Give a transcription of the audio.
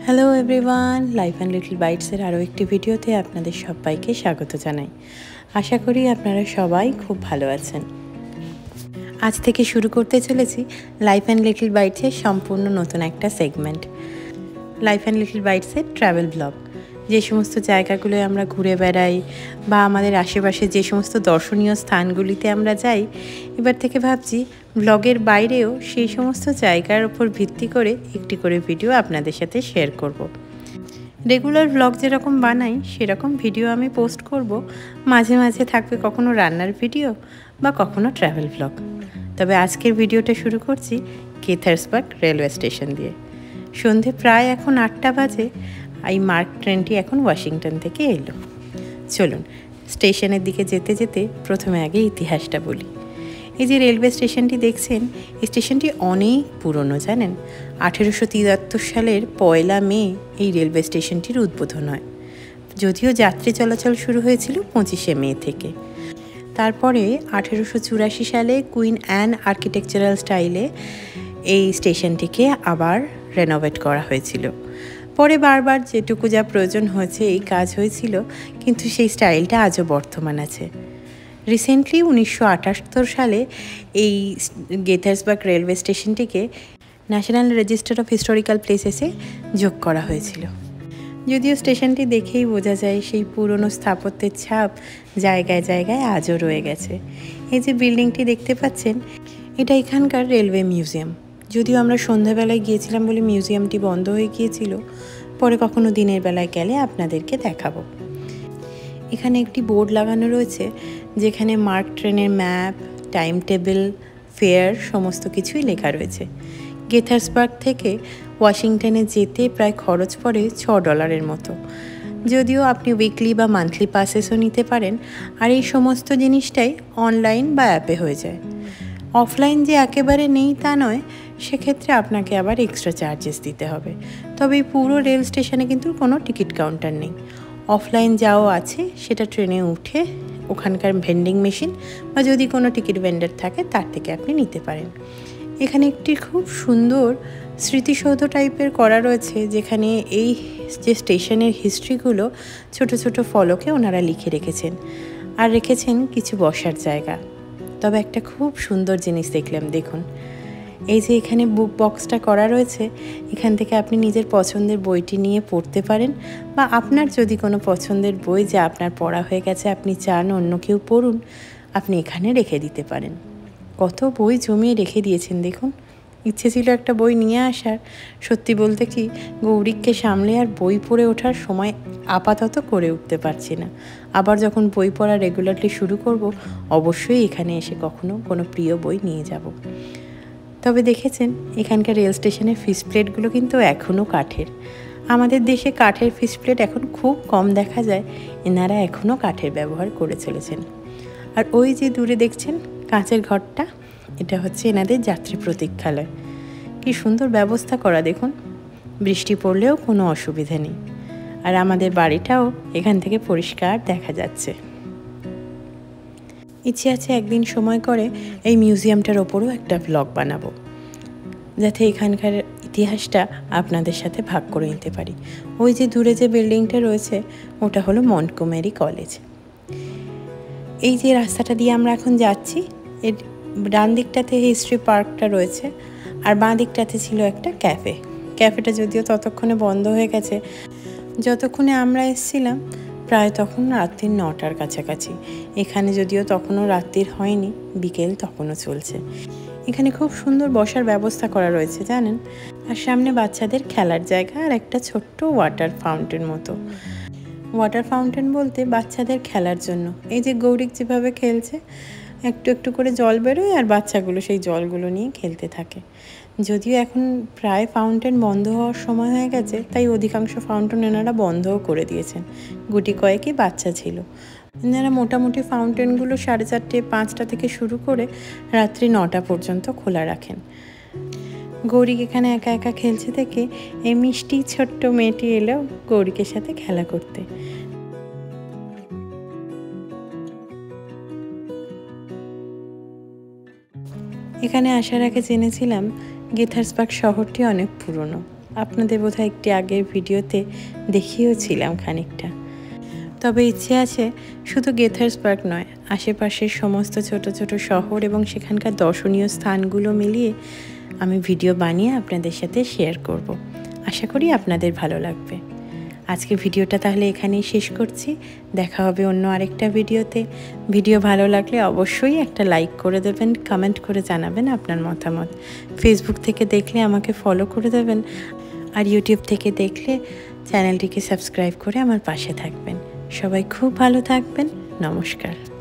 Hello everyone, life and little বাইটসের আরও একটি ভিডিওতে আপনাদের সবাইকে স্বাগত জানাই। আশা করি আপনারা সবাই খুব ভালো আছেন। আজ থেকে শুরু করতে চলেছি লাইফ অ্যান্ড লিটল বাইটসের সম্পূর্ণ নতুন একটা সেগমেন্ট, লাইফ অ্যান্ড লিটল বাইটসের ট্রাভেল ব্লগ। যে সমস্ত জায়গাগুলোয় আমরা ঘুরে বেড়াই বা আমাদের আশেপাশে যে সমস্ত দর্শনীয় স্থানগুলিতে আমরা যাই, এবার থেকে ভাবছি ব্লগের বাইরেও সেই সমস্ত জায়গার উপর ভিত্তি করে একটি করে ভিডিও আপনাদের সাথে শেয়ার করব। রেগুলার ব্লগ যেরকম বানাই সেরকম ভিডিও আমি পোস্ট করব। মাঝে মাঝে থাকবে কখনো রান্নার ভিডিও বা কখনো ট্রাভেল ব্লগ। তবে আজকের ভিডিওটা শুরু করছি গেথার্সবার্গ রেলওয়ে স্টেশন দিয়ে। সন্ধে প্রায় এখন 8টা বাজে। এই মার্ক ট্রেনটি এখন ওয়াশিংটন থেকে এলো। চলুন স্টেশনের দিকে যেতে যেতে প্রথমে আগে ইতিহাসটা বলি। এই যে রেলওয়ে স্টেশনটি দেখছেন, এই স্টেশনটি অনেক পুরনো, জানেন। 1873 সালের 1 মে এই রেলওয়ে স্টেশনটির উদ্বোধন হয়। যদিও যাত্রী চলাচল শুরু হয়েছিল 25 মে থেকে। তারপরে 1884 সালে কুইন অ্যান আর্কিটেকচারাল স্টাইলে এই স্টেশনটিকে আবার রেনোভেট করা হয়েছিল। পরে বারবার যেটুকু যা প্রয়োজন হয়েছে এই কাজ হয়েছিল, কিন্তু সেই স্টাইলটা আজও বর্তমান আছে। রিসেন্টলি 1978 সালে এই গেথার্সবার্গ রেলওয়ে স্টেশনটিকে ন্যাশনাল রেজিস্টার অফ হিস্টোরিক্যাল প্লেসেসে যোগ করা হয়েছিল। যদিও স্টেশনটি দেখেই বোঝা যায় সেই পুরনো স্থাপত্যের ছাপ জায়গায় জায়গায় আজও রয়ে গেছে। এই যে বিল্ডিংটি দেখতে পাচ্ছেন, এটা এখানকার রেলওয়ে মিউজিয়াম। যদিও আমরা সন্ধ্যাবেলায় গিয়েছিলাম বলে মিউজিয়ামটি বন্ধ হয়ে গিয়েছিল, পরে কখনো দিনের বেলায় গেলে আপনাদেরকে দেখাবো। এখানে একটি বোর্ড লাগানো রয়েছে যেখানে মার্ক ট্রেনের ম্যাপ, টাইম টেবিল, ফেয়ার সমস্ত কিছুই লেখা রয়েছে। গেথার্সবার্গ থেকে ওয়াশিংটনে যেতে প্রায় খরচ পড়ে $6 মতো। যদিও আপনি উইকলি বা মান্থলি পাসেসও নিতে পারেন, আর এই সমস্ত জিনিসটাই অনলাইন বা অ্যাপে হয়ে যায়। অফলাইন যে একেবারে নেই তা নয়, সেক্ষেত্রে আপনাকে আবার এক্সট্রা চার্জেস দিতে হবে। তবে এই পুরো রেল স্টেশনে কিন্তু কোনো টিকিট কাউন্টার নেই। অফলাইন যাও আছে, সেটা ট্রেনে উঠে ওখানকার ভেন্ডিং মেশিন বা যদি কোনো টিকিট ভেন্ডার থাকে তার থেকে আপনি নিতে পারেন। এখানে একটি খুব সুন্দর স্মৃতিসৌধ টাইপের করা রয়েছে, যেখানে এই যে স্টেশনের হিস্ট্রিগুলো ছোট ছোট ফলকে ওনারা লিখে রেখেছেন, আর রেখেছেন কিছু বসার জায়গা। তবে একটা খুব সুন্দর জিনিস দেখলাম, দেখুন এই যে এখানে বুক বক্সটা করা রয়েছে, এখান থেকে আপনি নিজের পছন্দের বইটি নিয়ে পড়তে পারেন, বা আপনার যদি কোনো পছন্দের বই যা আপনার পড়া হয়ে গেছে আপনি চান অন্য কেউ পড়ুন, আপনি এখানে রেখে দিতে পারেন। কত বই জমিয়ে রেখে দিয়েছেন দেখুন। ইচ্ছে ছিল একটা বই নিয়ে আসার, সত্যি বলতে কি গৌরিককে সামলে আর বই পড়ে ওঠার সময় আপাতত করে উঠতে পারছি না। আবার যখন বই পড়া রেগুলারলি শুরু করব, অবশ্যই এখানে এসে কখনো কোনো প্রিয় বই নিয়ে যাব। তবে দেখেছেন এখানকার রেল স্টেশনের ফিশ প্লেটগুলো কিন্তু এখনও কাঠের। আমাদের দেশে কাঠের ফিশ প্লেট এখন খুব কম দেখা যায়, এনারা এখনও কাঠের ব্যবহার করে চলেছেন। আর ওই যে দূরে দেখছেন কাঁচের ঘরটা, এটা হচ্ছে এনাদের যাত্রী প্রতীক্ষালয়। কি সুন্দর ব্যবস্থা করা দেখুন, বৃষ্টি পড়লেও কোনো অসুবিধা নেই। আর আমাদের বাড়িটাও এখান থেকে পরিষ্কার দেখা যাচ্ছে। ইচ্ছে আছে একদিন সময় করে এই মিউজিয়ামটার ওপরও একটা ব্লগ বানাবো, যাতে এখানকার ইতিহাসটা আপনাদের সাথে ভাগ করে নিতে পারি। ওই যে দূরে যে বিল্ডিংটা রয়েছে ওটা হলো মন্টগোমেরি কলেজ। এই যে রাস্তাটা দিয়ে আমরা এখন যাচ্ছি, এর ডান দিকটাতে হিস্ট্রি পার্কটা রয়েছে, আর বাঁ দিকটাতে ছিল একটা ক্যাফে। ক্যাফেটা যদিও ততক্ষণে বন্ধ হয়ে গেছে। যতক্ষণে আমরা এসেছিলাম প্রায় তখন রাত্রির 9টার কাছাকাছি। এখানে যদিও তখনও রাত্রির হয়নি, বিকেল তখনও চলছে। এখানে খুব সুন্দর বসার ব্যবস্থা করা রয়েছে জানেন, আর সামনে বাচ্চাদের খেলার জায়গা আর একটা ছোট্ট ওয়াটার ফাউন্টেন মতো। ওয়াটার ফাউন্টেন বলতে বাচ্চাদের খেলার জন্য। এই যে গৌরিক যেভাবে খেলছে, একটু একটু করে জল বেরোয় আর বাচ্চাগুলো সেই জলগুলো নিয়ে খেলতে থাকে। যদিও এখন প্রায় ফাউন্টেন বন্ধ হওয়ার সময় হয়ে গেছে, তাই অধিকাংশ ফাউন্টেন এনারা বন্ধও করে দিয়েছেন। গুটি কয়েকই বাচ্চা ছিল। এনারা মোটামুটি ফাউন্টেনগুলো 4:30, 5টা থেকে শুরু করে রাত্রি 9টা পর্যন্ত খোলা রাখেন। গৌরিক এখানে একা একা খেলছে দেখে এই মিষ্টি ছোট্ট মেয়েটি এলো গৌরিকের সাথে খেলা করতে। এখানে আসার আগে জেনেছিলাম গেথার্সবার্গ শহরটি অনেক পুরনো। আপনাদের বোধহয় একটি আগের ভিডিওতে দেখিয়েওছিলাম খানিকটা। তবে ইচ্ছে আছে শুধু গেথার্সবার্গ নয়, আশেপাশের সমস্ত ছোট ছোট শহর এবং সেখানকার দর্শনীয় স্থানগুলো মিলিয়ে আমি ভিডিও বানিয়ে আপনাদের সাথে শেয়ার করব। আশা করি আপনাদের ভালো লাগবে। আজকে ভিডিওটা তাহলে এখানেই শেষ করছি। দেখা হবে অন্য আরেকটা ভিডিওতে। ভিডিও ভালো লাগলে অবশ্যই একটা লাইক করে দেবেন, কমেন্ট করে জানাবেন আপনার মতামত। ফেসবুক থেকে দেখলে আমাকে ফলো করে দেবেন, আর ইউটিউব থেকে দেখলে চ্যানেলটিকে সাবস্ক্রাইব করে আমার পাশে থাকবেন। সবাই খুব ভালো থাকবেন। নমস্কার।